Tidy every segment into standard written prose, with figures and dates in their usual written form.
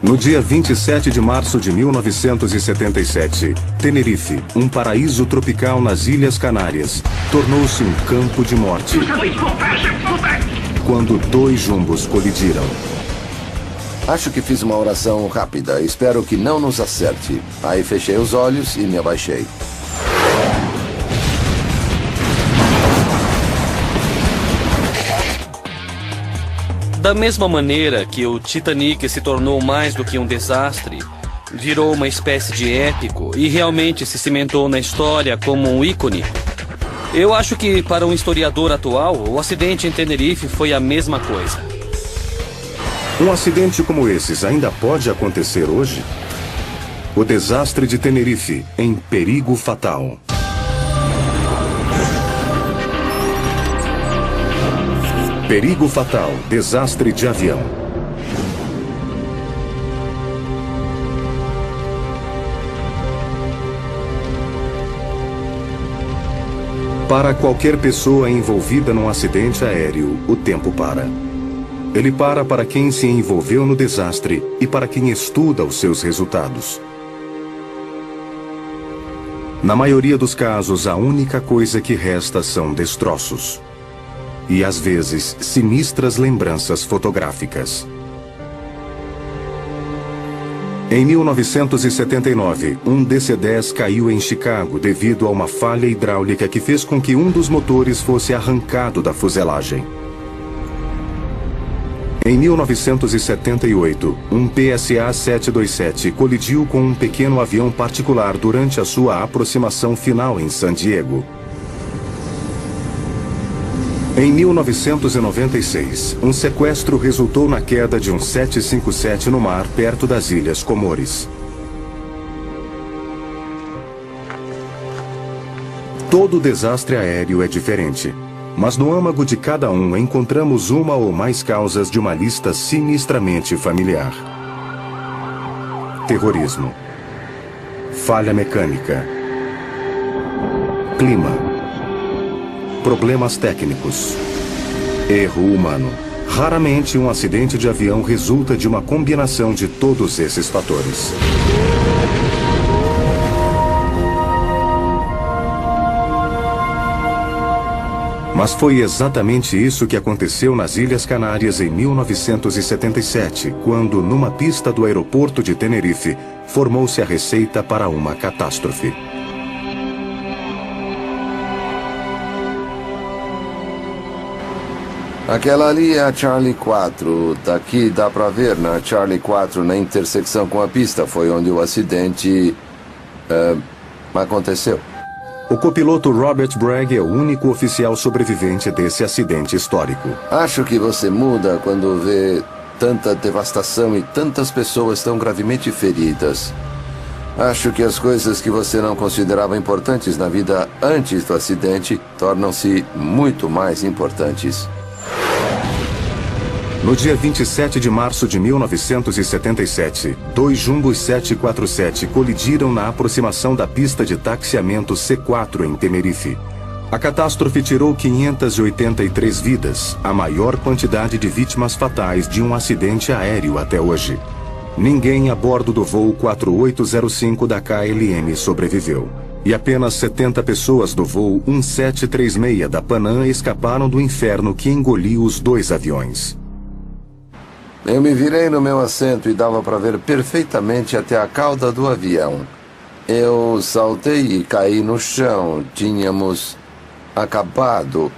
No dia 27 de março de 1977, Tenerife, um paraíso tropical nas Ilhas Canárias, tornou-se um campo de morte quando dois jumbos colidiram. Acho que fiz uma oração rápida. Espero que não nos acerte. Aí fechei os olhos e me abaixei. Da mesma maneira que o Titanic se tornou mais do que um desastre, virou uma espécie de épico e realmente se cimentou na história como um ícone, eu acho que para um historiador atual, o acidente em Tenerife foi a mesma coisa. Um acidente como esses ainda pode acontecer hoje? O desastre de Tenerife, em perigo fatal. Perigo fatal, desastre de avião. Para qualquer pessoa envolvida num acidente aéreo, o tempo para. Ele para quem se envolveu no desastre e para quem estuda os seus resultados. Na maioria dos casos, a única coisa que resta são destroços. E às vezes, sinistras lembranças fotográficas. Em 1979, um DC-10 caiu em Chicago devido a uma falha hidráulica que fez com que um dos motores fosse arrancado da fuselagem. Em 1978, um PSA-727 colidiu com um pequeno avião particular durante a sua aproximação final em San Diego. Em 1996, um sequestro resultou na queda de um 757 no mar perto das Ilhas Comores. Todo desastre aéreo é diferente, mas no âmago de cada um encontramos uma ou mais causas de uma lista sinistramente familiar. Terrorismo. Falha mecânica. Clima. Problemas técnicos. Erro humano. Raramente um acidente de avião resulta de uma combinação de todos esses fatores. Mas foi exatamente isso que aconteceu nas Ilhas Canárias em 1977, quando, numa pista do aeroporto de Tenerife, formou-se a receita para uma catástrofe. Aquela ali é a Charlie 4. Daqui dá pra ver na Charlie 4, na intersecção com a pista, foi onde o acidente aconteceu. O copiloto Robert Bragg é o único oficial sobrevivente desse acidente histórico. Acho que você muda quando vê tanta devastação e tantas pessoas tão gravemente feridas. Acho que as coisas que você não considerava importantes na vida antes do acidente tornam-se muito mais importantes. No dia 27 de março de 1977, dois jumbos 747 colidiram na aproximação da pista de taxiamento C4 em Tenerife. A catástrofe tirou 583 vidas, a maior quantidade de vítimas fatais de um acidente aéreo até hoje. Ninguém a bordo do voo 4805 da KLM sobreviveu. E apenas 70 pessoas do voo 1736 da Panam escaparam do inferno que engoliu os dois aviões. Eu me virei no meu assento e dava para ver perfeitamente até a cauda do avião. Eu saltei e caí no chão. Tínhamos acabado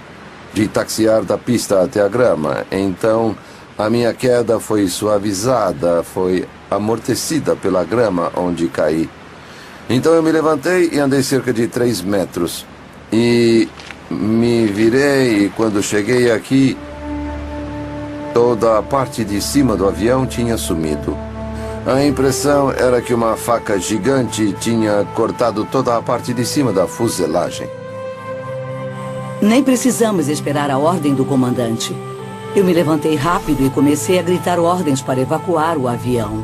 de taxiar da pista até a grama. Então, a minha queda foi suavizada, foi amortecida pela grama onde caí. Então eu me levantei e andei cerca de 3 metros. E me virei e quando cheguei aqui, toda a parte de cima do avião tinha sumido. A impressão era que uma faca gigante tinha cortado toda a parte de cima da fuselagem. Nem precisamos esperar a ordem do comandante. Eu me levantei rápido e comecei a gritar ordens para evacuar o avião.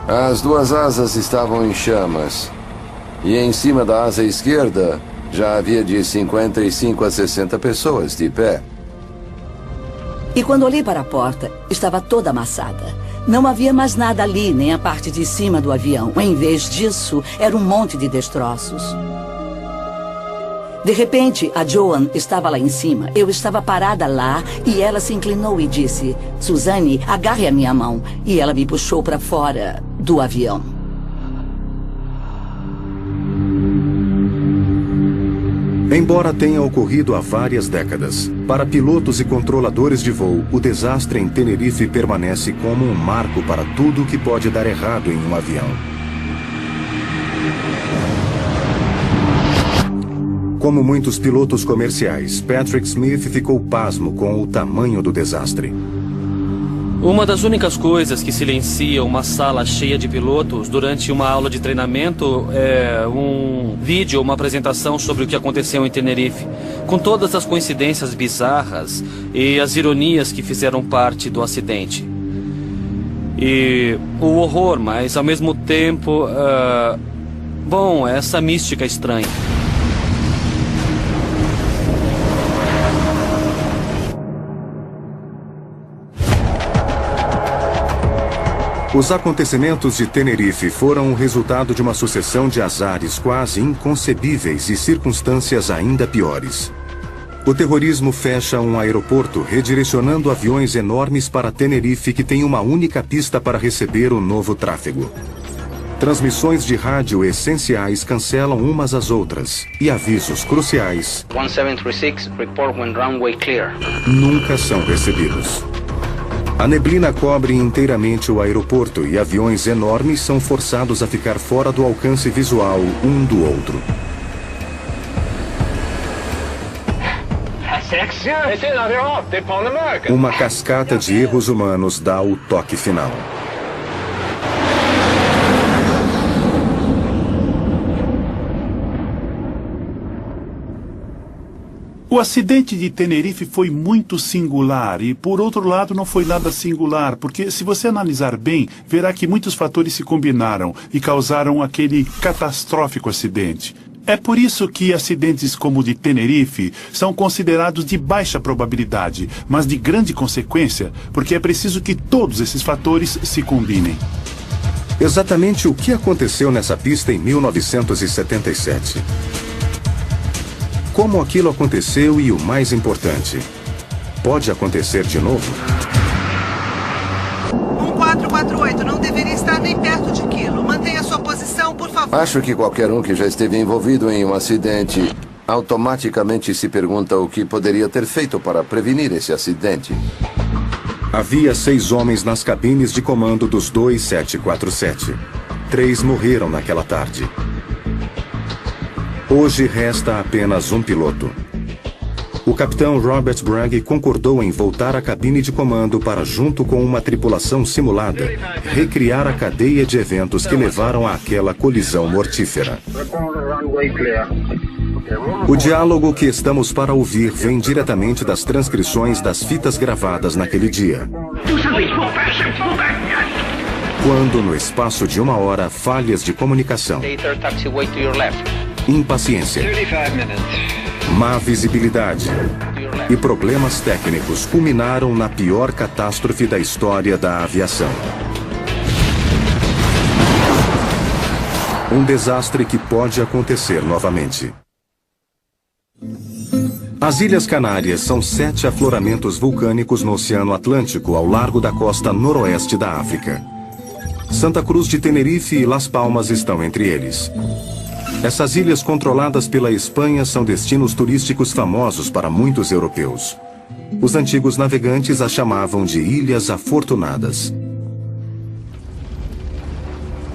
As duas asas estavam em chamas. E em cima da asa esquerda já havia de 55 a 60 pessoas de pé. E quando olhei para a porta, estava toda amassada. Não havia mais nada ali, nem a parte de cima do avião. Em vez disso, era um monte de destroços. De repente, a Joan estava lá em cima. Eu estava parada lá e ela se inclinou e disse: Suzanne, agarre a minha mão. E ela me puxou para fora do avião. Embora tenha ocorrido há várias décadas, para pilotos e controladores de voo, o desastre em Tenerife permanece como um marco para tudo o que pode dar errado em um avião. Como muitos pilotos comerciais, Patrick Smith ficou pasmo com o tamanho do desastre. Uma das únicas coisas que silencia uma sala cheia de pilotos durante uma aula de treinamento é um vídeo ou uma apresentação sobre o que aconteceu em Tenerife, com todas as coincidências bizarras e as ironias que fizeram parte do acidente. E o horror, mas ao mesmo tempo, essa mística estranha. Os acontecimentos de Tenerife foram o resultado de uma sucessão de azares quase inconcebíveis e circunstâncias ainda piores. O terrorismo fecha um aeroporto, redirecionando aviões enormes para Tenerife, que tem uma única pista para receber o novo tráfego. Transmissões de rádio essenciais cancelam umas às outras, e avisos cruciais 1736, report when runway clear. Nunca são recebidos. A neblina cobre inteiramente o aeroporto e aviões enormes são forçados a ficar fora do alcance visual um do outro. Uma cascata de erros humanos dá o toque final. O acidente de Tenerife foi muito singular e, por outro lado, não foi nada singular, porque se você analisar bem, verá que muitos fatores se combinaram e causaram aquele catastrófico acidente. É por isso que acidentes como o de Tenerife são considerados de baixa probabilidade, mas de grande consequência, porque é preciso que todos esses fatores se combinem. Exatamente o que aconteceu nessa pista em 1977. Como aquilo aconteceu e, o mais importante, pode acontecer de novo? 1448 não deveria estar nem perto de Kilo. Mantenha sua posição, por favor. Acho que qualquer um que já esteve envolvido em um acidente automaticamente se pergunta o que poderia ter feito para prevenir esse acidente. Havia 6 homens nas cabines de comando dos 2747. 3 morreram naquela tarde. Hoje resta apenas um piloto. O capitão Robert Bragg concordou em voltar à cabine de comando para, junto com uma tripulação simulada, recriar a cadeia de eventos que levaram àquela colisão mortífera. O diálogo que estamos para ouvir vem diretamente das transcrições das fitas gravadas naquele dia. Quando, no espaço de 1 hora, falhas de comunicação, impaciência, má visibilidade e problemas técnicos culminaram na pior catástrofe da história da aviação. Um desastre que pode acontecer novamente. As Ilhas Canárias são 7 afloramentos vulcânicos no Oceano Atlântico, ao largo da costa noroeste da África. Santa Cruz de Tenerife e Las Palmas estão entre eles. Essas ilhas controladas pela Espanha são destinos turísticos famosos para muitos europeus. Os antigos navegantes as chamavam de Ilhas Afortunadas.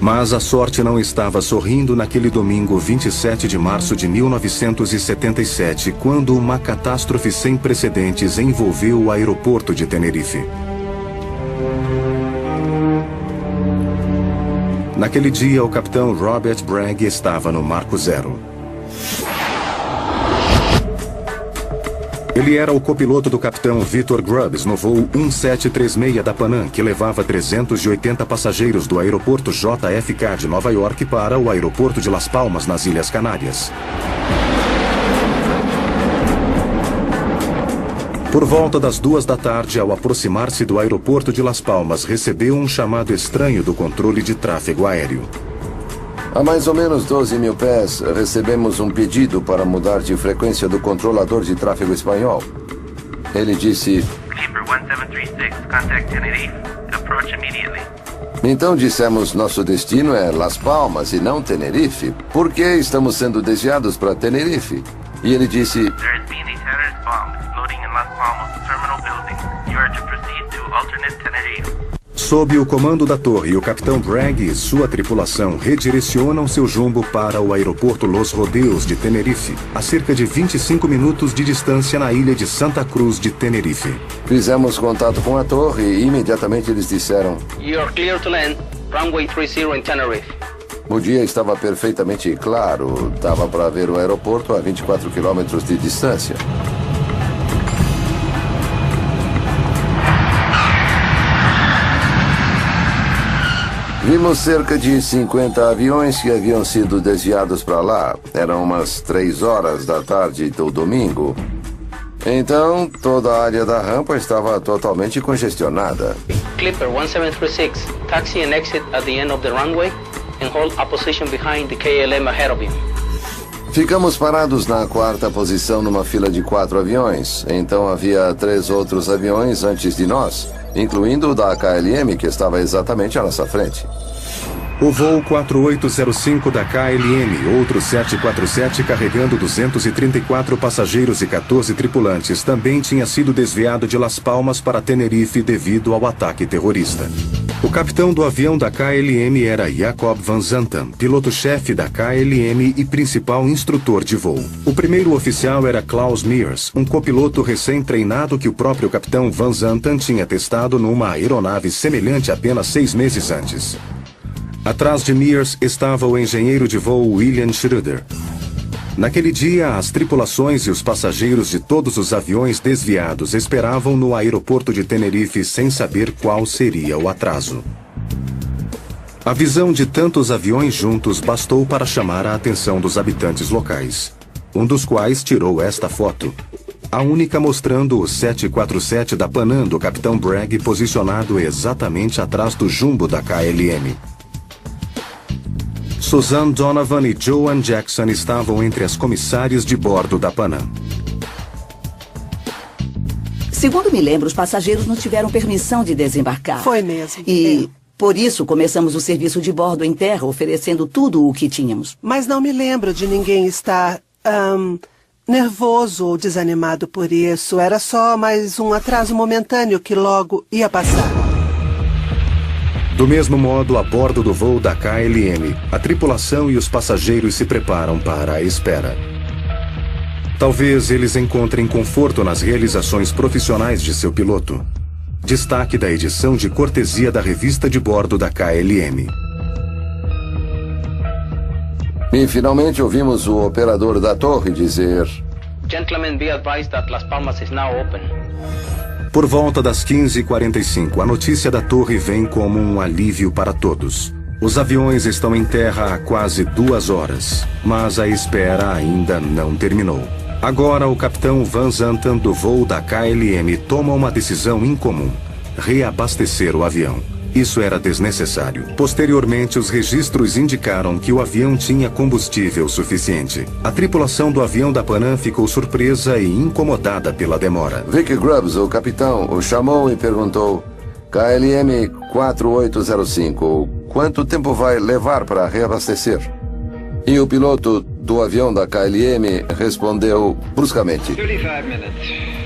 Mas a sorte não estava sorrindo naquele domingo 27 de março de 1977, quando uma catástrofe sem precedentes envolveu o aeroporto de Tenerife. Naquele dia, o capitão Robert Bragg estava no Marco Zero. Ele era o copiloto do capitão Victor Grubbs no voo 1736 da Panam, que levava 380 passageiros do aeroporto JFK de Nova York para o aeroporto de Las Palmas, nas Ilhas Canárias. Por volta das 2 da tarde, ao aproximar-se do aeroporto de Las Palmas, recebeu um chamado estranho do controle de tráfego aéreo. A mais ou menos 12 mil pés, recebemos um pedido para mudar de frequência do controlador de tráfego espanhol. Ele disse... Clipper 1736, contact Tenerife. Approach immediately. Então dissemos, nosso destino é Las Palmas e não Tenerife. Por que estamos sendo desviados para Tenerife? E ele disse... There has been a terrorist bomb exploding in Las Palmas terminal building. You are to proceed to alternate Tenerife. Sob o comando da torre, o capitão Bragg e sua tripulação redirecionam seu jumbo para o aeroporto Los Rodeos de Tenerife, a cerca de 25 minutos de distância na ilha de Santa Cruz de Tenerife. Fizemos contato com a torre e imediatamente eles disseram... You are clear to land. Runway 30 in Tenerife. O dia estava perfeitamente claro. Dava para ver o aeroporto a 24 quilômetros de distância. Vimos cerca de 50 aviões que haviam sido desviados para lá. Eram umas 3 horas da tarde do domingo. Então, toda a área da rampa estava totalmente congestionada. Clipper 1736, taxi and exit at the end of the runway and hold a position behind the KLM ahead of you. Ficamos parados na 4ª posição numa fila de 4 aviões. Então havia 3 outros aviões antes de nós, incluindo o da KLM, que estava exatamente à nossa frente. O voo 4805 da KLM, outro 747 carregando 234 passageiros e 14 tripulantes, também tinha sido desviado de Las Palmas para Tenerife devido ao ataque terrorista. O capitão do avião da KLM era Jacob Van Zanten, piloto-chefe da KLM e principal instrutor de voo. O primeiro oficial era Klaus Mears, um copiloto recém-treinado que o próprio capitão Van Zanten tinha testado numa aeronave semelhante apenas 6 meses antes. Atrás de Mears estava o engenheiro de voo William Schroeder. Naquele dia, as tripulações e os passageiros de todos os aviões desviados esperavam no aeroporto de Tenerife sem saber qual seria o atraso. A visão de tantos aviões juntos bastou para chamar a atenção dos habitantes locais, um dos quais tirou esta foto, a única mostrando o 747 da Panam do capitão Bragg posicionado exatamente atrás do jumbo da KLM. Suzanne Donovan e Joan Jackson estavam entre as comissárias de bordo da Panam. Segundo me lembro, os passageiros não tiveram permissão de desembarcar. Foi mesmo. E por isso começamos o serviço de bordo em terra, oferecendo tudo o que tínhamos. Mas não me lembro de ninguém estar nervoso ou desanimado por isso. Era só mais um atraso momentâneo que logo ia passar. Do mesmo modo, a bordo do voo da KLM, a tripulação e os passageiros se preparam para a espera. Talvez eles encontrem conforto nas realizações profissionais de seu piloto. Destaque da edição de cortesia da revista de bordo da KLM. E finalmente ouvimos o operador da torre dizer... Gentlemen, be advised that Las Palmas is now open. Por volta das 15h45, a notícia da torre vem como um alívio para todos. Os aviões estão em terra há quase 2 horas, mas a espera ainda não terminou. Agora, o capitão Van Zanten do voo da KLM toma uma decisão incomum: reabastecer o avião. Isso era desnecessário. Posteriormente, os registros indicaram que o avião tinha combustível suficiente. A tripulação do avião da Panam ficou surpresa e incomodada pela demora. Vic Grubbs, o capitão, o chamou e perguntou: KLM 4805, quanto tempo vai levar para reabastecer? E o piloto do avião da KLM respondeu bruscamente: 35 minutes.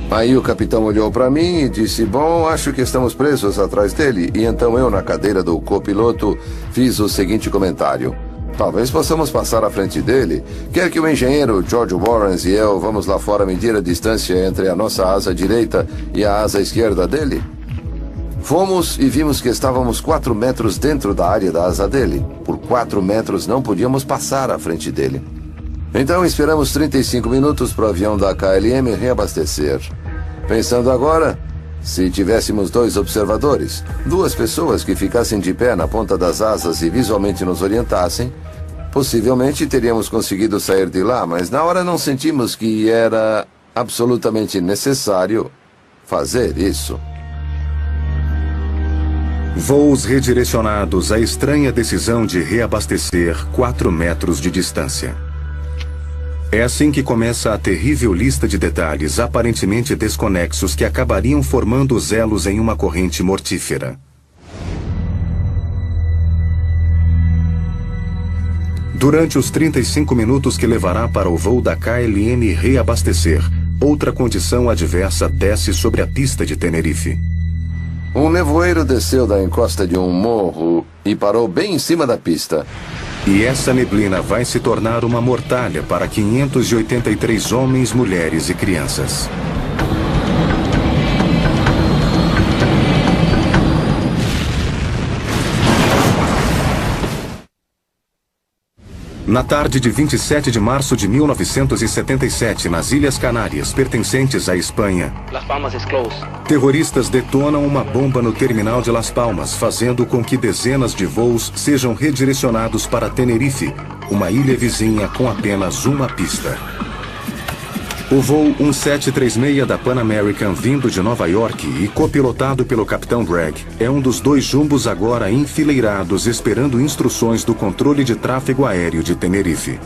Aí o capitão olhou para mim e disse: bom, acho que estamos presos atrás dele. E então eu, na cadeira do copiloto, fiz o seguinte comentário: talvez possamos passar à frente dele. Quer que o engenheiro George Warren e eu vamos lá fora medir a distância entre a nossa asa direita e a asa esquerda dele? Fomos e vimos que estávamos 4 metros dentro da área da asa dele. Por 4 metros não podíamos passar à frente dele. Então esperamos 35 minutos para o avião da KLM reabastecer. Pensando agora, se tivéssemos 2 observadores, 2 pessoas que ficassem de pé na ponta das asas e visualmente nos orientassem, possivelmente teríamos conseguido sair de lá, mas na hora não sentimos que era absolutamente necessário fazer isso. Voos redirecionados à estranha decisão de reabastecer 4 metros de distância. É assim que começa a terrível lista de detalhes aparentemente desconexos que acabariam formando os elos em uma corrente mortífera. Durante os 35 minutos que levará para o voo da KLM reabastecer, outra condição adversa desce sobre a pista de Tenerife. Um nevoeiro desceu da encosta de um morro e parou bem em cima da pista. E essa neblina vai se tornar uma mortalha para 583 homens, mulheres e crianças. Na tarde de 27 de março de 1977, nas Ilhas Canárias, pertencentes à Espanha, Las Palmas is closed. terroristas detonam uma bomba no terminal de Las Palmas, fazendo com que dezenas de voos sejam redirecionados para Tenerife, uma ilha vizinha com apenas uma pista. O voo 1736 da Pan American, vindo de Nova York e copilotado pelo capitão Bragg, é um dos 2 jumbos agora enfileirados esperando instruções do controle de tráfego aéreo de Tenerife.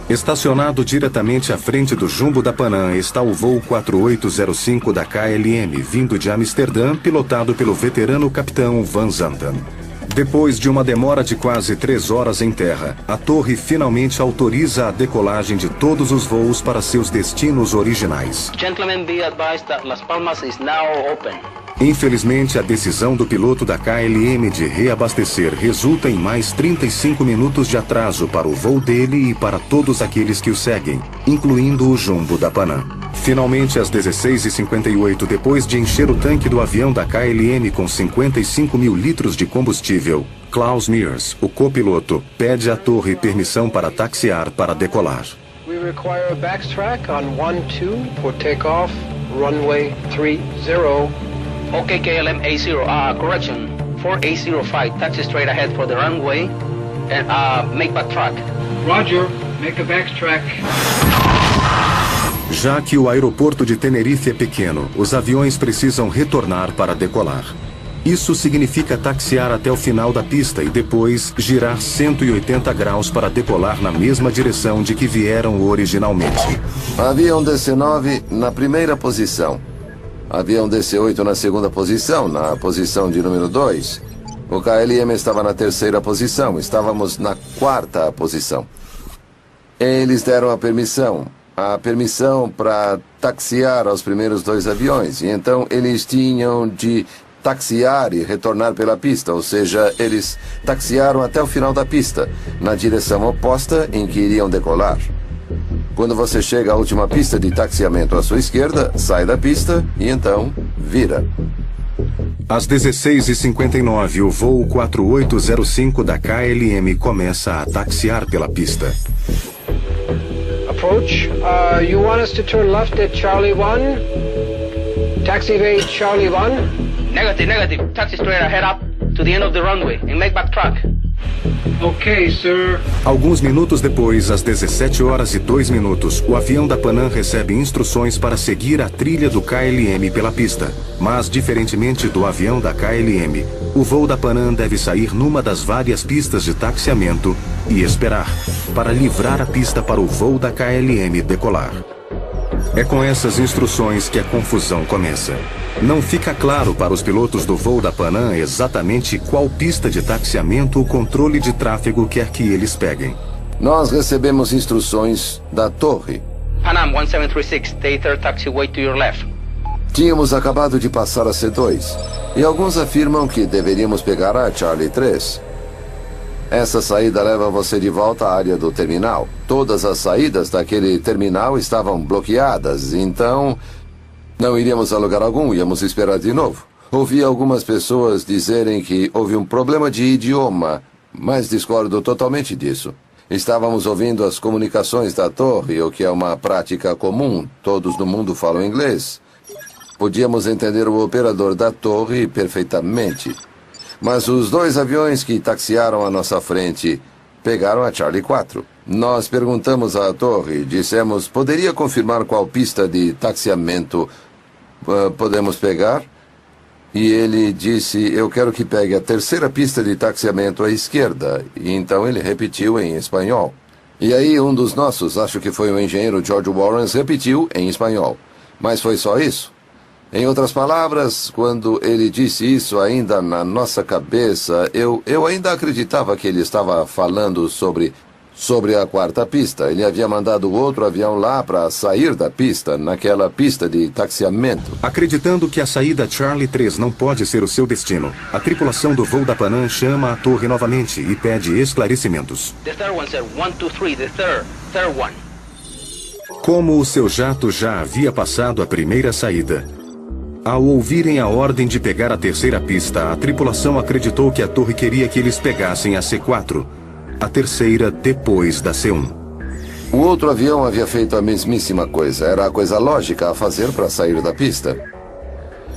Estacionado diretamente à frente do jumbo da Panam está o voo 4805 da KLM, vindo de Amsterdã, pilotado pelo veterano capitão Van Zanten. Depois de uma demora de quase 3 horas em terra, a torre finalmente autoriza a decolagem de todos os voos para seus destinos originais. Gentlemen, be advised that Las Palmas is now open. Infelizmente, a decisão do piloto da KLM de reabastecer resulta em mais 35 minutos de atraso para o voo dele e para todos aqueles que o seguem, incluindo o jumbo da Panam. Finalmente, às 16h58, depois de encher o tanque do avião da KLM com 55 mil litros de combustível, Klaus Mears, o copiloto, pede à torre permissão para taxiar para decolar. We require a backtrack on 12 for takeoff, runway 30. Okay, KLM A0, correction. 4805, taxi straight ahead for the runway and make back track. Roger, make a backtrack. Já que o aeroporto de Tenerife é pequeno, os aviões precisam retornar para decolar. Isso significa taxiar até o final da pista e depois girar 180 graus para decolar na mesma direção de que vieram originalmente. Avião DC-9 na primeira posição. Avião DC-8 na segunda posição, na posição de número 2. O KLM estava na terceira posição, estávamos na quarta posição. Eles deram a permissão para taxiar aos primeiros 2 aviões. E então eles tinham de taxiar e retornar pela pista, ou seja, eles taxiaram até o final da pista, na direção oposta em que iriam decolar. Quando você chega à última pista de taxiamento à sua esquerda, sai da pista e então vira. Às 16h59, o voo 4805 da KLM começa a taxiar pela pista. Approach. You want us to turn left at Charlie 1? Taxi evade Charlie 1? Negative. Taxi straight ahead up to the end of the runway and make back track. Okay, sir. Alguns minutos depois, às 17h02, o avião da Panam recebe instruções para seguir a trilha do KLM pela pista. Mas, diferentemente do avião da KLM, o voo da Panam deve sair numa das várias pistas de taxiamento e esperar, para livrar a pista para o voo da KLM decolar. É com essas instruções que a confusão começa. Não fica claro para os pilotos do voo da Panam exatamente qual pista de taxiamento o controle de tráfego quer que eles peguem. Nós recebemos instruções da torre. Panam 1736, Theater taxiway to your left. Tínhamos acabado de passar a C2, e alguns afirmam que deveríamos pegar a Charlie 3. Essa saída leva você de volta à área do terminal. Todas as saídas daquele terminal estavam bloqueadas, então não iríamos a lugar algum, íamos esperar de novo. Ouvi algumas pessoas dizerem que houve um problema de idioma, mas discordo totalmente disso. Estávamos ouvindo as comunicações da torre, o que é uma prática comum, todos no mundo falam inglês. Podíamos entender o operador da torre perfeitamente. Mas os 2 aviões que taxiaram à nossa frente pegaram a Charlie 4. Nós perguntamos à torre, dissemos, poderia confirmar qual pista de taxiamento podemos pegar? E ele disse, eu quero que pegue a terceira pista de taxiamento à esquerda. E então ele repetiu em espanhol. E aí um dos nossos, acho que foi o engenheiro George Warren, repetiu em espanhol. Mas foi só isso. Em outras palavras, quando ele disse isso ainda na nossa cabeça, eu ainda acreditava que ele estava falando sobre a quarta pista. Ele havia mandado outro avião lá para sair da pista, naquela pista de taxiamento. Acreditando que a saída Charlie 3 não pode ser o seu destino, a tripulação do voo da Panam chama a torre novamente e pede esclarecimentos. The third one said 1, 2, 3, the third one. Como o seu jato já havia passado a primeira saída, ao ouvirem a ordem de pegar a terceira pista, a tripulação acreditou que a torre queria que eles pegassem a C4, a terceira depois da C1. O outro avião havia feito a mesmíssima coisa. Era a coisa lógica a fazer para sair da pista.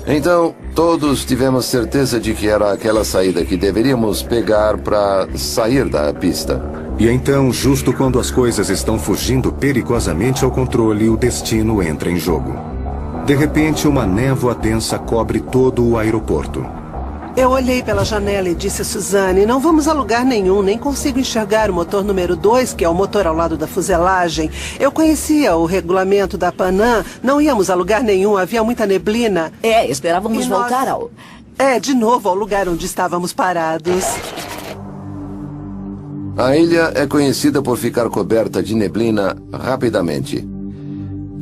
Então, todos tivemos certeza de que era aquela saída que deveríamos pegar para sair da pista. E então, justo quando as coisas estão fugindo perigosamente ao controle, o destino entra em jogo. De repente, uma névoa densa cobre todo o aeroporto. Eu olhei pela janela e disse a Suzanne, não vamos a lugar nenhum, nem consigo enxergar o motor número 2, que é o motor ao lado da fuselagem. Eu conhecia o regulamento da Panam, não íamos a lugar nenhum, havia muita neblina. Esperávamos voltar ao... de novo ao lugar onde estávamos parados. A ilha é conhecida por ficar coberta de neblina rapidamente.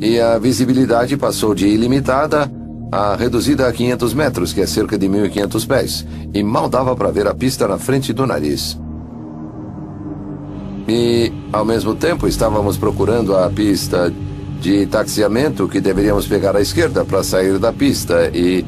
E a visibilidade passou de ilimitada a reduzida a 500 metros, que é cerca de 1.500 pés, e mal dava para ver a pista na frente do nariz. E, ao mesmo tempo, estávamos procurando a pista de taxiamento que deveríamos pegar à esquerda para sair da pista e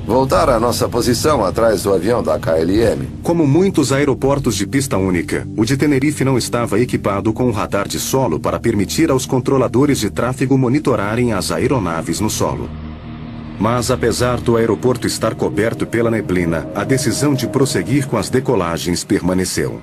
voltar à nossa posição atrás do avião da KLM. Como muitos aeroportos de pista única, o de Tenerife não estava equipado com um radar de solo para permitir aos controladores de tráfego monitorarem as aeronaves no solo. Mas, apesar do aeroporto estar coberto pela neblina, a decisão de prosseguir com as decolagens permaneceu.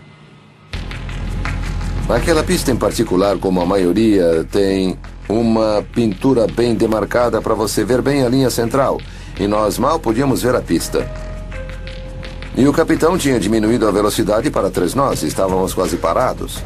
Aquela pista em particular, como a maioria, tem uma pintura bem demarcada para você ver bem a linha central, e nós mal podíamos ver a pista. E o capitão tinha diminuído a velocidade para 3 nós, estávamos quase parados.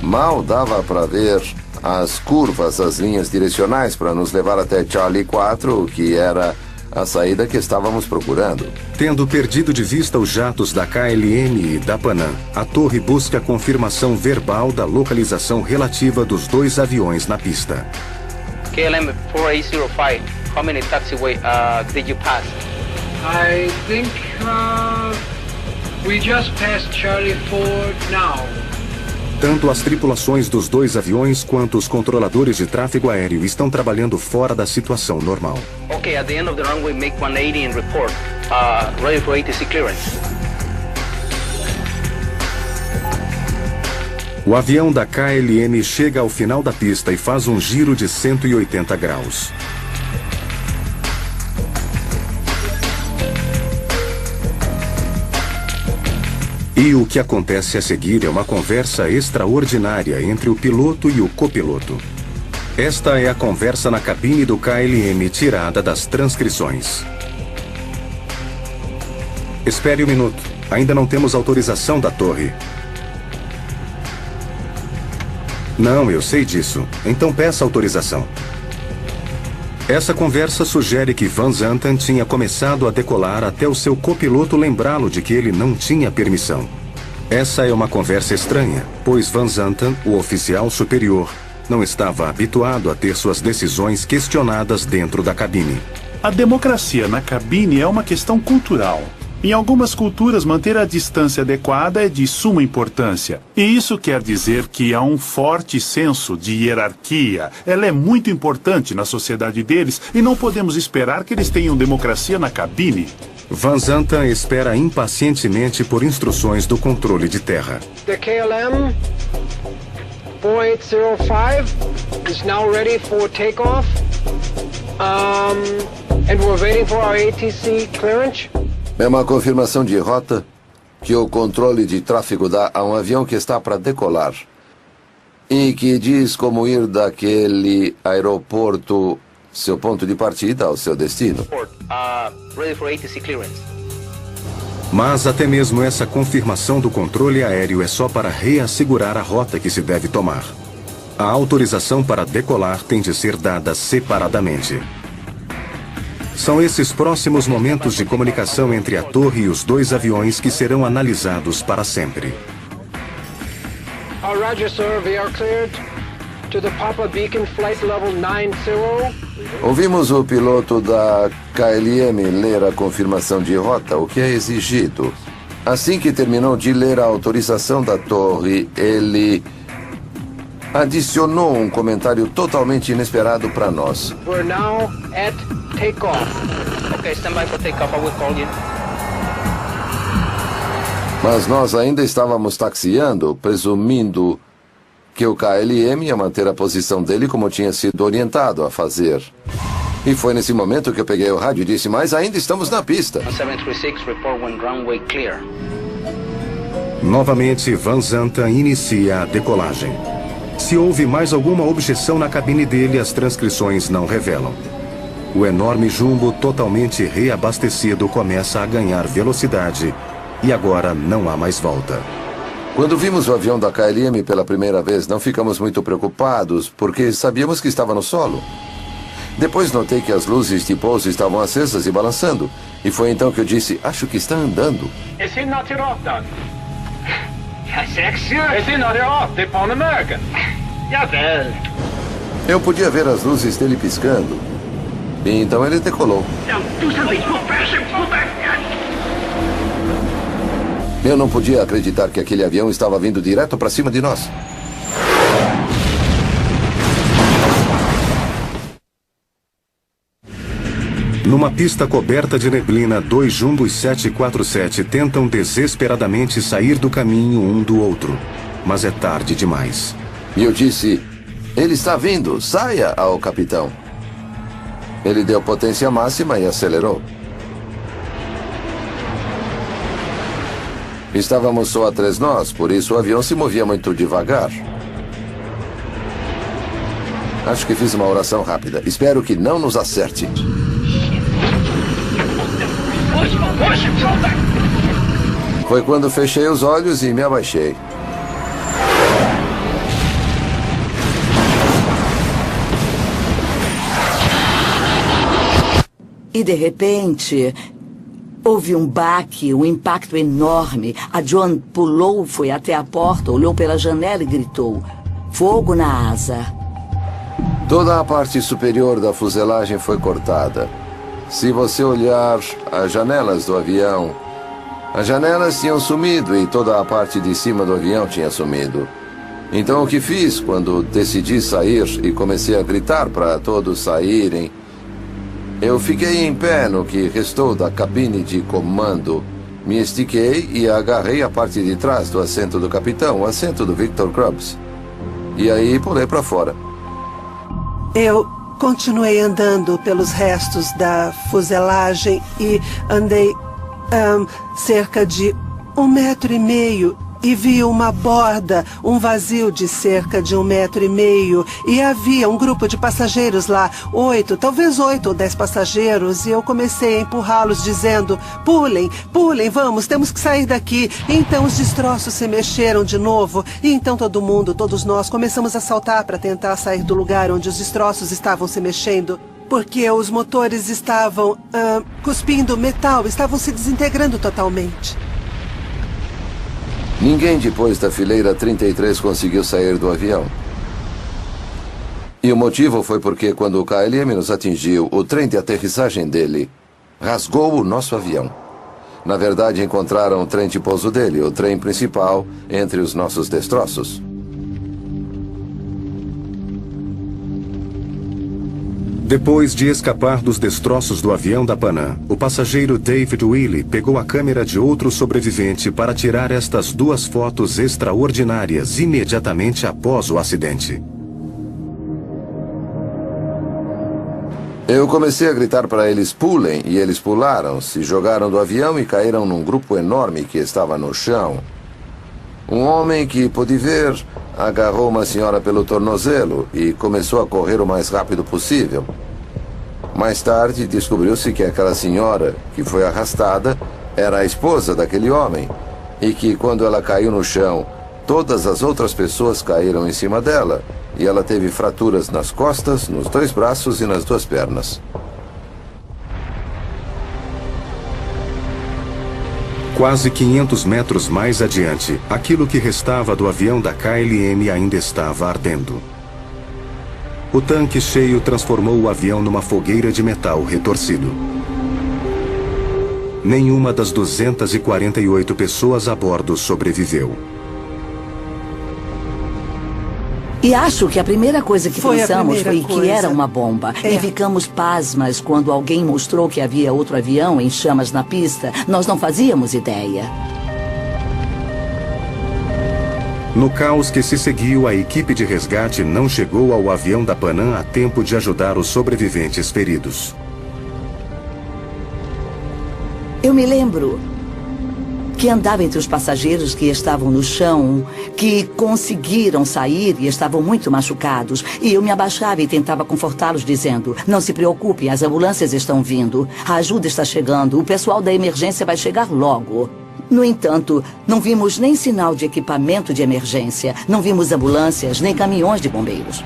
Mal dava para ver as curvas, as linhas direcionais para nos levar até Charlie 4, que era a saída que estávamos procurando. Tendo perdido de vista os jatos da KLM e da Panam, a torre busca a confirmação verbal da localização relativa dos 2 aviões na pista. KLM 4805, how many taxiway did you pass? I think we just passed Charlie 4 now. Tanto as tripulações dos 2 aviões quanto os controladores de tráfego aéreo estão trabalhando fora da situação normal. Okay, at the end of the runway, make 180 and report. Ready for ATC clearance. O avião da KLM chega ao final da pista e faz um giro de 180 graus. E o que acontece a seguir é uma conversa extraordinária entre o piloto e o copiloto. Esta é a conversa na cabine do KLM tirada das transcrições. Espere um minuto. Ainda não temos autorização da torre. Não, eu sei disso. Então peça autorização. Essa conversa sugere que Van Zanten tinha começado a decolar até o seu copiloto lembrá-lo de que ele não tinha permissão. Essa é uma conversa estranha, pois Van Zanten, o oficial superior, não estava habituado a ter suas decisões questionadas dentro da cabine. A democracia na cabine é uma questão cultural. Em algumas culturas, manter a distância adequada é de suma importância. E isso quer dizer que há um forte senso de hierarquia. Ela é muito importante na sociedade deles e não podemos esperar que eles tenham democracia na cabine. Van Zanten espera impacientemente por instruções do controle de terra. The KLM 4805 is now ready for takeoff. And we're waiting for our ATC clearance. É uma confirmação de rota que o controle de tráfego dá a um avião que está para decolar e que diz como ir daquele aeroporto, seu ponto de partida, ao seu destino. Ready for ATC clearance. Mas até mesmo essa confirmação do controle aéreo é só para reassegurar a rota que se deve tomar. A autorização para decolar tem de ser dada separadamente. São esses próximos momentos de comunicação entre a torre e os dois aviões que serão analisados para sempre. Roger, sir. We are cleared to the Papa Beacon flight level 90. Ouvimos o piloto da KLM ler a confirmação de rota, o que é exigido. Assim que terminou de ler a autorização da torre, ele adicionou um comentário totalmente inesperado para nós. We're now at takeoff. Okay, stand by for takeoff. I will call you. Mas nós ainda estávamos taxiando, presumindo que o KLM ia manter a posição dele como tinha sido orientado a fazer. E foi nesse momento que eu peguei o rádio e disse, mas ainda estamos na pista. 736, report when runway clear. Novamente, Van Zanten inicia a decolagem. Se houve mais alguma objeção na cabine dele, as transcrições não revelam. O enorme jumbo, totalmente reabastecido, começa a ganhar velocidade e agora não há mais volta. Quando vimos o avião da KLM pela primeira vez, não ficamos muito preocupados, porque sabíamos que estava no solo. Depois notei que as luzes de pouso estavam acesas e balançando. E foi então que eu disse, acho que está andando. Eu podia ver as luzes dele piscando. E então ele decolou. Eu não podia acreditar que aquele avião estava vindo direto para cima de nós. Numa pista coberta de neblina, dois Jumbos 747 tentam desesperadamente sair do caminho um do outro. Mas é tarde demais. E eu disse, ele está vindo, saia, ao capitão. Ele deu potência máxima e acelerou. Estávamos só a 3 nós, por isso o avião se movia muito devagar. Acho que fiz uma oração rápida. Espero que não nos acerte. Foi quando fechei os olhos e me abaixei. E de repente, houve um baque, um impacto enorme. A Joan pulou, foi até a porta, olhou pela janela e gritou, fogo na asa. Toda a parte superior da fuselagem foi cortada. Se você olhar as janelas do avião, as janelas tinham sumido e toda a parte de cima do avião tinha sumido. Então o que fiz quando decidi sair e comecei a gritar para todos saírem, eu fiquei em pé no que restou da cabine de comando, me estiquei e agarrei a parte de trás do assento do capitão, o assento do Victor Krebs. E aí pulei para fora. Eu continuei andando pelos restos da fuselagem e andei cerca de 1,5 metro e vi uma borda, um vazio de cerca de 1,5 metro e havia um grupo de passageiros lá, 8, talvez 8 ou 10 passageiros, e eu comecei a empurrá-los dizendo, pulem, pulem, vamos, temos que sair daqui. E então os destroços se mexeram de novo e então todo mundo, todos nós começamos a saltar para tentar sair do lugar onde os destroços estavam se mexendo. Porque os motores estavam cuspindo metal, estavam se desintegrando totalmente. Ninguém depois da fileira 33 conseguiu sair do avião. E o motivo foi porque quando o KLM nos atingiu, o trem de aterrissagem dele rasgou o nosso avião. Na verdade, encontraram o trem de pouso dele, o trem principal, entre os nossos destroços. Depois de escapar dos destroços do avião da Panam, o passageiro David Willey pegou a câmera de outro sobrevivente para tirar estas 2 fotos extraordinárias imediatamente após o acidente. Eu comecei a gritar para eles pulem, e eles pularam, se jogaram do avião e caíram num grupo enorme que estava no chão. Um homem que pude ver agarrou uma senhora pelo tornozelo e começou a correr o mais rápido possível. Mais tarde, descobriu-se que aquela senhora, que foi arrastada, era a esposa daquele homem, e que quando ela caiu no chão, todas as outras pessoas caíram em cima dela, e ela teve fraturas nas costas, nos 2 braços e nas 2 pernas. Quase 500 metros mais adiante, aquilo que restava do avião da KLM ainda estava ardendo. O tanque cheio transformou o avião numa fogueira de metal retorcido. Nenhuma das 248 pessoas a bordo sobreviveu. E acho que a primeira coisa que pensamos foi que era uma bomba. É. E ficamos pasmas quando alguém mostrou que havia outro avião em chamas na pista. Nós não fazíamos ideia. No caos que se seguiu, a equipe de resgate não chegou ao avião da Panam a tempo de ajudar os sobreviventes feridos. Eu me lembro que andava entre os passageiros que estavam no chão, que conseguiram sair e estavam muito machucados. E eu me abaixava e tentava confortá-los, dizendo: não se preocupe, as ambulâncias estão vindo, a ajuda está chegando, o pessoal da emergência vai chegar logo. No entanto, não vimos nem sinal de equipamento de emergência, não vimos ambulâncias, nem caminhões de bombeiros.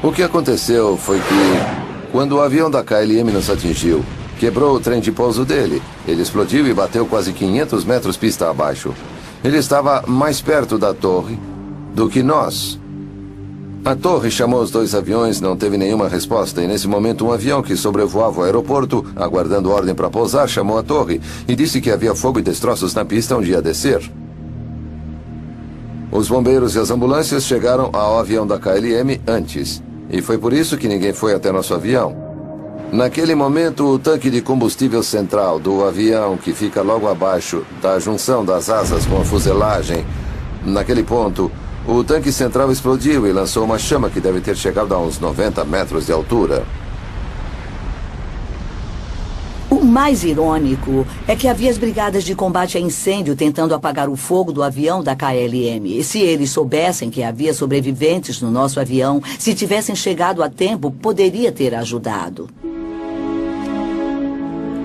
O que aconteceu foi que, quando o avião da KLM nos atingiu, quebrou o trem de pouso dele. Ele explodiu e bateu quase 500 metros pista abaixo. Ele estava mais perto da torre do que nós. A torre chamou os 2 aviões, não teve nenhuma resposta. E nesse momento, um avião que sobrevoava o aeroporto, aguardando ordem para pousar, chamou a torre e disse que havia fogo e destroços na pista onde ia descer. Os bombeiros e as ambulâncias chegaram ao avião da KLM antes. E foi por isso que ninguém foi até nosso avião. Naquele momento, o tanque de combustível central do avião, que fica logo abaixo da junção das asas com a fuselagem, naquele ponto, o tanque central explodiu e lançou uma chama que deve ter chegado a uns 90 metros de altura. O mais irônico é que havia as brigadas de combate a incêndio tentando apagar o fogo do avião da KLM. E se eles soubessem que havia sobreviventes no nosso avião, se tivessem chegado a tempo, poderia ter ajudado.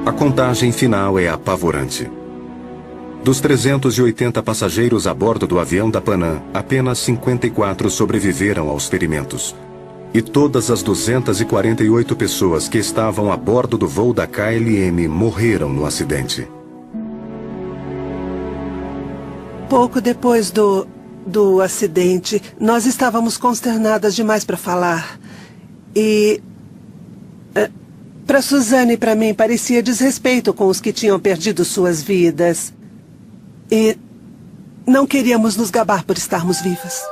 A contagem final é apavorante. Dos 380 passageiros a bordo do avião da Panam, apenas 54 sobreviveram aos ferimentos. E todas as 248 pessoas que estavam a bordo do voo da KLM morreram no acidente. Pouco depois do acidente, nós estávamos consternadas demais para falar. E para Suzane e para mim parecia desrespeito com os que tinham perdido suas vidas. E não queríamos nos gabar por estarmos vivas.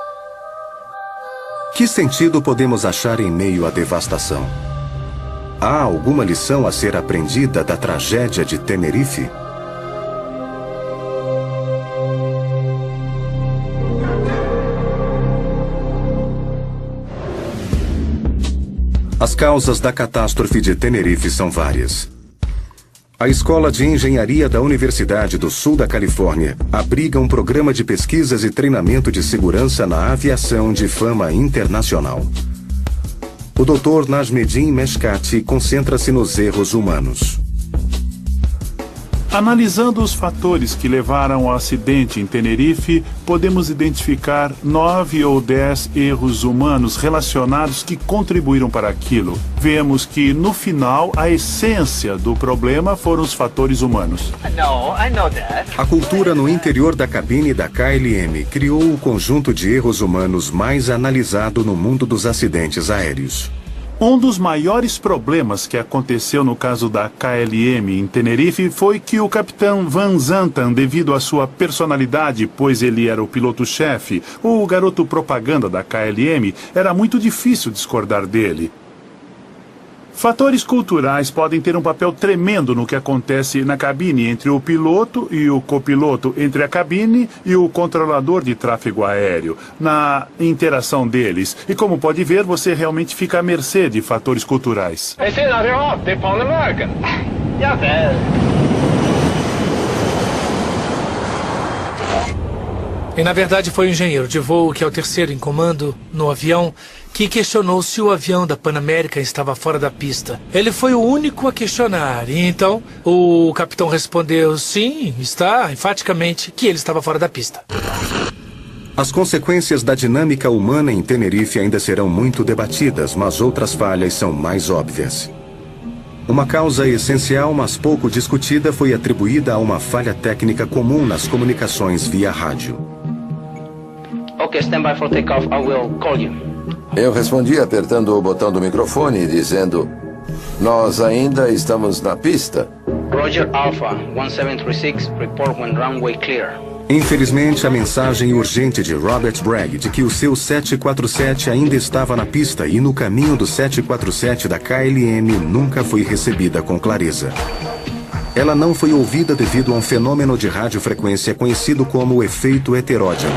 Que sentido podemos achar em meio à devastação? Há alguma lição a ser aprendida da tragédia de Tenerife? As causas da catástrofe de Tenerife são várias. A Escola de Engenharia da Universidade do Sul da Califórnia abriga um programa de pesquisas e treinamento de segurança na aviação de fama internacional. O Dr. Najmeddin Meshkati concentra-se nos erros humanos. Analisando os fatores que levaram ao acidente em Tenerife, podemos identificar 9 ou 10 erros humanos relacionados que contribuíram para aquilo. Vemos que, no final, a essência do problema foram os fatores humanos. A cultura no interior da cabine da KLM criou o conjunto de erros humanos mais analisado no mundo dos acidentes aéreos. Um dos maiores problemas que aconteceu no caso da KLM em Tenerife foi que o capitão Van Zanten, devido à sua personalidade, pois ele era o piloto-chefe, o garoto propaganda da KLM, era muito difícil discordar dele. Fatores culturais podem ter um papel tremendo no que acontece na cabine entre o piloto e o copiloto, entre a cabine e o controlador de tráfego aéreo, na interação deles. E como pode ver, você realmente fica à mercê de fatores culturais. E na verdade foi o engenheiro de voo, que é o terceiro em comando no avião, que questionou se o avião da Pan American estava fora da pista. Ele foi o único a questionar, e então o capitão respondeu sim, está, enfaticamente, que ele estava fora da pista. As consequências da dinâmica humana em Tenerife ainda serão muito debatidas, mas outras falhas são mais óbvias. Uma causa essencial, mas pouco discutida, foi atribuída a uma falha técnica comum nas comunicações via rádio. Okay, stand by for takeoff. I will call you. Eu respondi apertando o botão do microfone e dizendo: nós ainda estamos na pista. Roger Alpha 1736, report when runway clear. Infelizmente, a mensagem urgente de Robert Bragg de que o seu 747 ainda estava na pista e no caminho do 747 da KLM nunca foi recebida com clareza. Ela não foi ouvida devido a um fenômeno de radiofrequência conhecido como o efeito heterógeno.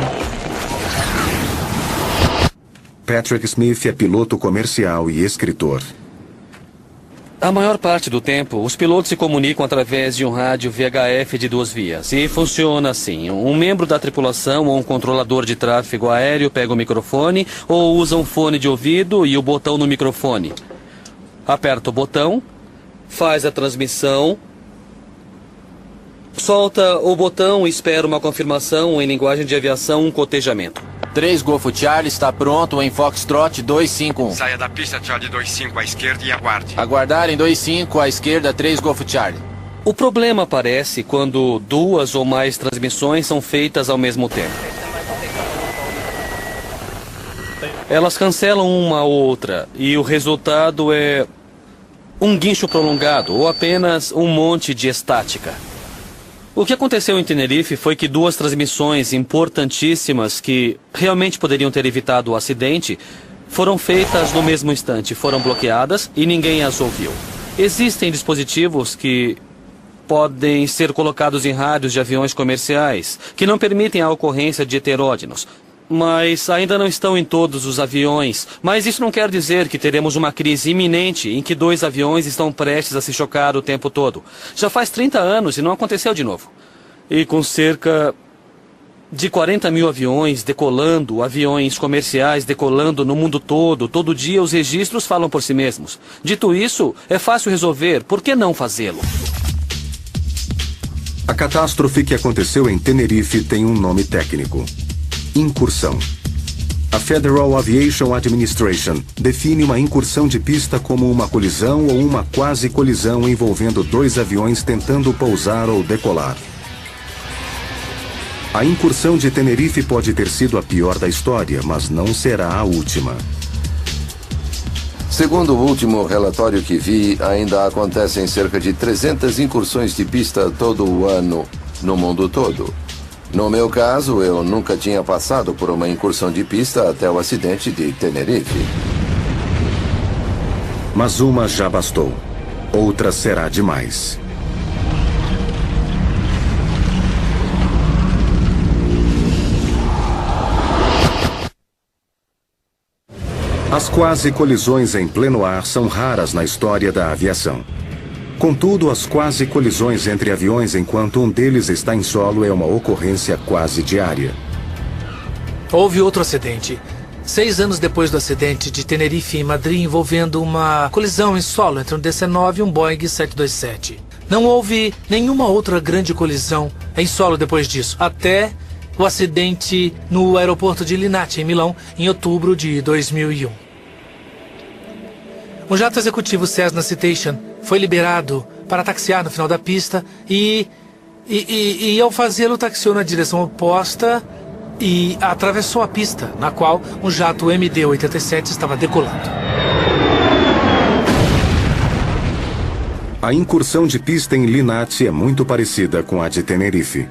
Patrick Smith é piloto comercial e escritor. A maior parte do tempo, os pilotos se comunicam através de um rádio VHF de 2 vias. E funciona assim. Um membro da tripulação ou um controlador de tráfego aéreo pega o microfone ou usa um fone de ouvido e o botão no microfone. Aperta o botão, faz a transmissão, solta o botão e espera uma confirmação em linguagem de aviação, um cotejamento. 3 Golfo Charlie está pronto em Foxtrot 251. Saia da pista Charlie 25 à esquerda e aguarde. Aguardar em 25 à esquerda, 3 Golfo Charlie. O problema aparece quando 2 ou mais transmissões são feitas ao mesmo tempo. Elas cancelam uma ou outra e o resultado é um guincho prolongado ou apenas um monte de estática. O que aconteceu em Tenerife foi que 2 transmissões importantíssimas que realmente poderiam ter evitado o acidente foram feitas no mesmo instante, foram bloqueadas e ninguém as ouviu. Existem dispositivos que podem ser colocados em rádios de aviões comerciais que não permitem a ocorrência de heterógenos, mas ainda não estão em todos os aviões. Mas isso não quer dizer que teremos uma crise iminente em que 2 aviões estão prestes a se chocar o tempo todo. Já faz 30 anos e não aconteceu de novo. E com cerca de 40 mil aviões decolando, aviões comerciais decolando no mundo todo dia os registros falam por si mesmos. Dito isso, é fácil resolver. Por que não fazê-lo? A catástrofe que aconteceu em Tenerife tem um nome técnico: incursão. A Federal Aviation Administration define uma incursão de pista como uma colisão ou uma quase colisão envolvendo 2 aviões tentando pousar ou decolar. A incursão de Tenerife pode ter sido a pior da história, mas não será a última. Segundo o último relatório que vi, ainda acontecem cerca de 300 incursões de pista todo o ano no mundo todo. No meu caso, eu nunca tinha passado por uma incursão de pista até o acidente de Tenerife. Mas uma já bastou. Outra será demais. As quase colisões em pleno ar são raras na história da aviação. Contudo, as quase colisões entre aviões enquanto um deles está em solo é uma ocorrência quase diária. Houve outro acidente. 6 anos depois do acidente de Tenerife em Madrid, envolvendo uma colisão em solo entre um DC-9 e um Boeing 727. Não houve nenhuma outra grande colisão em solo depois disso, até o acidente no aeroporto de Linate, em Milão, em outubro de 2001. Um jato executivo Cessna Citation foi liberado para taxiar no final da pista e ao fazê-lo, taxiou na direção oposta e atravessou a pista, na qual um jato MD-87 estava decolando. A incursão de pista em Linate é muito parecida com a de Tenerife.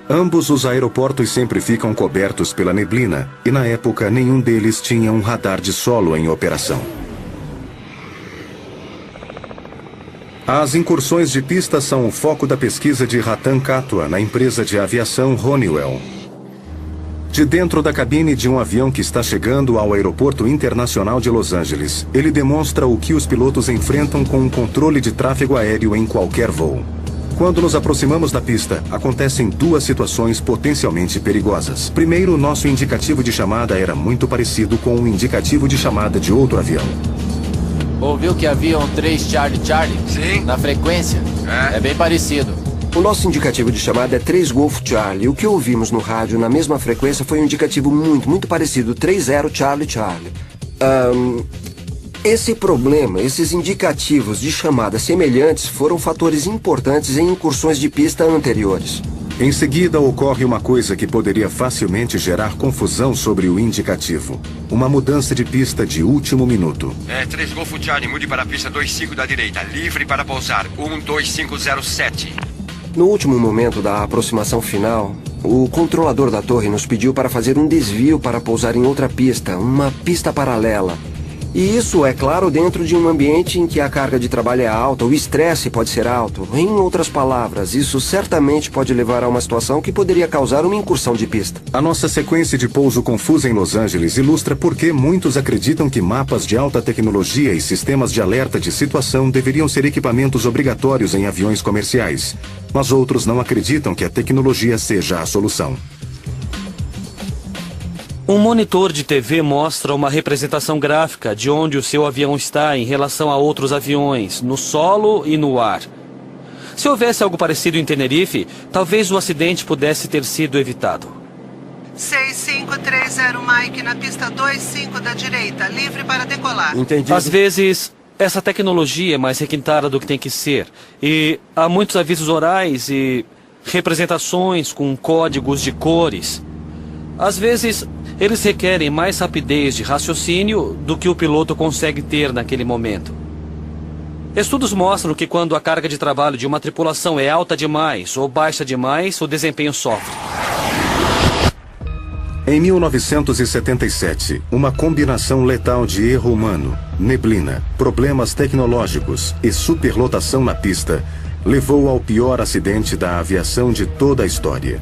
Ambos os aeroportos sempre ficam cobertos pela neblina e, na época, nenhum deles tinha um radar de solo em operação. As incursões de pista são o foco da pesquisa de Ratan Katwa na empresa de aviação Honeywell. De dentro da cabine de um avião que está chegando ao Aeroporto Internacional de Los Angeles, ele demonstra o que os pilotos enfrentam com um controle de tráfego aéreo em qualquer voo. Quando nos aproximamos da pista, acontecem duas situações potencialmente perigosas. Primeiro, nosso indicativo de chamada era muito parecido com o indicativo de chamada de outro avião. Ouviu que haviam 3 Charlie Charlie? Sim. Na frequência? É bem parecido. O nosso indicativo de chamada é 3 Golf Charlie. O que ouvimos no rádio na mesma frequência foi um indicativo muito parecido, 30 Charlie Charlie. Esse problema, esses indicativos de chamada semelhantes foram fatores importantes em incursões de pista anteriores. Em seguida, ocorre uma coisa que poderia facilmente gerar confusão sobre o indicativo. Uma mudança de pista de último minuto. 3 Golf Charlie, mude para a pista 25 da direita. Livre para pousar. 12507. No último momento da aproximação final, o controlador da torre nos pediu para fazer um desvio para pousar em outra pista, uma pista paralela. E isso, é claro, dentro de um ambiente em que a carga de trabalho é alta, o estresse pode ser alto. Em outras palavras, isso certamente pode levar a uma situação que poderia causar uma incursão de pista. A nossa sequência de pouso confusa em Los Angeles ilustra por que muitos acreditam que mapas de alta tecnologia e sistemas de alerta de situação deveriam ser equipamentos obrigatórios em aviões comerciais. Mas outros não acreditam que a tecnologia seja a solução. Um monitor de TV mostra uma representação gráfica de onde o seu avião está em relação a outros aviões, no solo e no ar. Se houvesse algo parecido em Tenerife, talvez o acidente pudesse ter sido evitado. 6530 Mike na pista 25 da direita, livre para decolar. Entendi. Às vezes, essa tecnologia é mais requintada do que tem que ser. E há muitos avisos orais e representações com códigos de cores. Às vezes, eles requerem mais rapidez de raciocínio do que o piloto consegue ter naquele momento. Estudos mostram que quando a carga de trabalho de uma tripulação é alta demais ou baixa demais, o desempenho sofre. Em 1977, uma combinação letal de erro humano, neblina, problemas tecnológicos e superlotação na pista levou ao pior acidente da aviação de toda a história.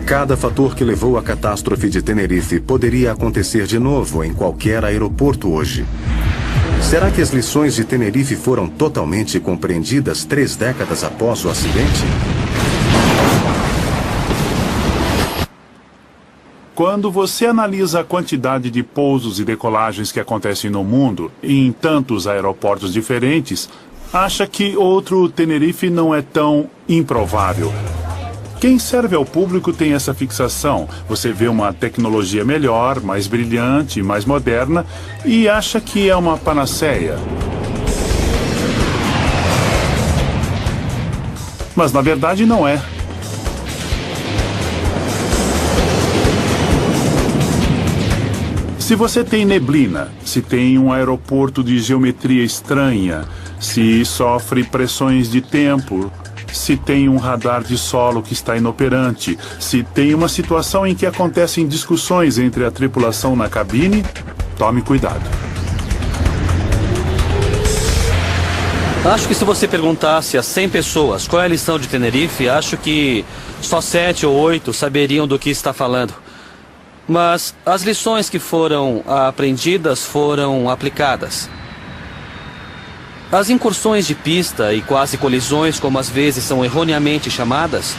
Cada fator que levou à catástrofe de Tenerife poderia acontecer de novo em qualquer aeroporto hoje. Será que as lições de Tenerife foram totalmente compreendidas 3 décadas após o acidente? Quando você analisa a quantidade de pousos e decolagens que acontecem no mundo, em tantos aeroportos diferentes, acha que outro Tenerife não é tão improvável. Quem serve ao público tem essa fixação. Você vê uma tecnologia melhor, mais brilhante, mais moderna e acha que é uma panaceia. Mas na verdade não é. Se você tem neblina, se tem um aeroporto de geometria estranha, se sofre pressões de tempo, se tem um radar de solo que está inoperante, se tem uma situação em que acontecem discussões entre a tripulação na cabine, tome cuidado. Acho que se você perguntasse a 100 pessoas qual é a lição de Tenerife, acho que só 7 ou 8 saberiam do que está falando. Mas as lições que foram aprendidas foram aplicadas. As incursões de pista e quase colisões, como às vezes são erroneamente chamadas,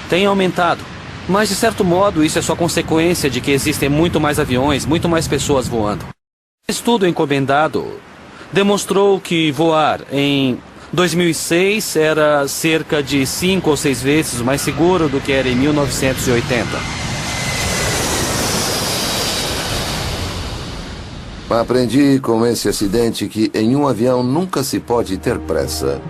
têm aumentado. Mas, de certo modo, isso é só consequência de que existem muito mais aviões, muito mais pessoas voando. Um estudo encomendado demonstrou que voar em 2006 era cerca de 5 ou 6 vezes mais seguro do que era em 1980. Aprendi com esse acidente que em um avião nunca se pode ter pressa.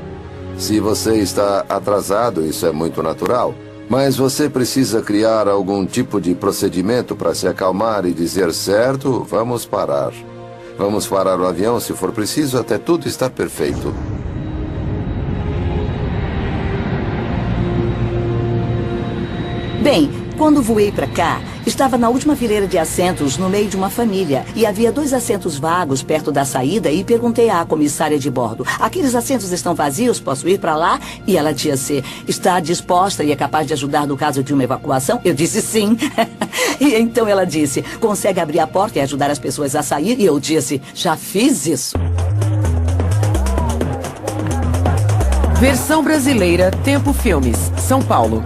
Se você está atrasado, isso é muito natural. Mas você precisa criar algum tipo de procedimento para se acalmar e dizer: certo, vamos parar. Vamos parar o avião se for preciso até tudo estar perfeito. Bem, quando voei para cá, Estava na última fileira de assentos, no meio de uma família. E havia 2 assentos vagos perto da saída e perguntei à comissária de bordo: aqueles assentos estão vazios? Posso ir para lá? E ela disse: está disposta e é capaz de ajudar no caso de uma evacuação? Eu disse sim. E então ela disse: consegue abrir a porta e ajudar as pessoas a sair? E eu disse: já fiz isso. Versão brasileira, Tempo Filmes, São Paulo.